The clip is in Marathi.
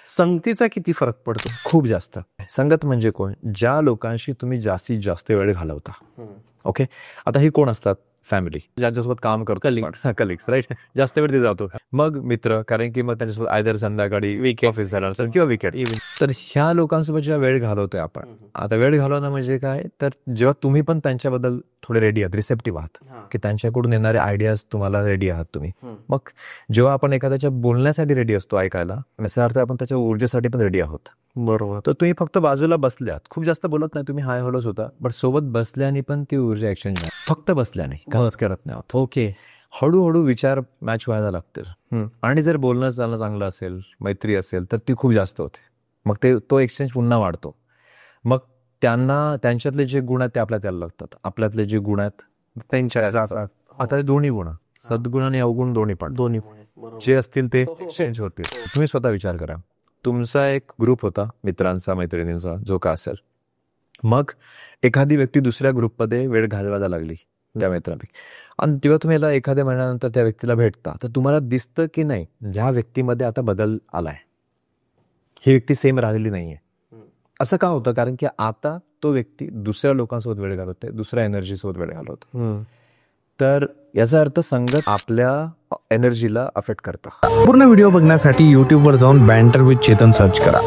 संगतीचा किती फरक पडतो? खूप जास्त. संगत म्हणजे कोण? ज्या लोकांशी तुम्ही जास्तीत जास्त वेळ घालवता. ओके, आता ही कोण असतात? फॅमिली, ज्यांच्यासोबत काम करतो, कलिग्स, राईट, जास्त वेळ ते जातो. मग मित्र, कारण की मग त्यांच्यासोबत आयदर संध्याकाळी ऑफिस झाल्यानंतर किंवा वीकेंड. तर ह्या लोकांसोबत जेव्हा वेळ घालवतोय आपण, आता वेळ घालवणं म्हणजे काय, तर जेव्हा तुम्ही पण त्यांच्याबद्दल थोडे रेडी आहात, रिसेप्टिव्ह आहात, की त्यांच्याकडून येणारे आयडियाज तुम्हाला रेडी आहात तुम्ही. मग जेव्हा आपण एखाद्याच्या बोलण्यासाठी रेडी असतो, ऐकायला, याचा अर्थ आपण त्याच्या ऊर्जेसाठी पण रेडी आहोत. बरोबर. तर तुम्ही फक्त बाजूला बसल्यात, खूप जास्त बोलत नाही, तुम्ही हाय हॅलोच होता, बट सोबत बसल्याने पण ती ऊर्जा एक्सचेंज नाही, फक्त बसल्याने काहीच करत नाही आहोत. ओके. हळूहळू विचार मॅच व्हायला लागतील. आणि जर बोलणं चालणं चांगलं असेल, मैत्री असेल, तर ती खूप जास्त होते. मग तो एक्सचेंज पुन्हा वाढतो. मग त्यांच्यातले जे गुण आहेत ते आपल्यात यायला लागतात, आपल्यातले जे गुण आहेत त्यांच्या जातात. आता ते दोन्ही गुण, सद्गुण आणि अवगुण दोन्ही पण, दोन्ही जे असतील ते एक्सचेंज होतील. तुम्ही स्वतः विचार करा, तुमचा एक ग्रुप होता मित्रांचा, मैत्रिणींचा, जो का असेल. मग एखादी व्यक्ती दुसऱ्या ग्रुपमध्ये वेळ घालवायला लागली त्या मित्रांपैकी, आणि तेव्हा तुम्ही याला एखाद्या महिन्यानंतर त्या व्यक्तीला भेटता, तर तुम्हाला दिसतं की नाही ज्या व्यक्तीमध्ये आता बदल आलाय, ही व्यक्ती सेम राहिलेली नाहीये. असं का होतं? कारण की आता तो व्यक्ती दुसऱ्या लोकांसोबत वेळ घालवतोय, दुसऱ्या एनर्जीसोबत वेळ घालवतो. तर याचा अर्थ संगत आपल्या एनर्जीला अफेक्ट करतं. पूर्ण व्हिडिओ बघण्यासाठी YouTubeवर जाऊन बँटर विथ चेतन सर्च करा.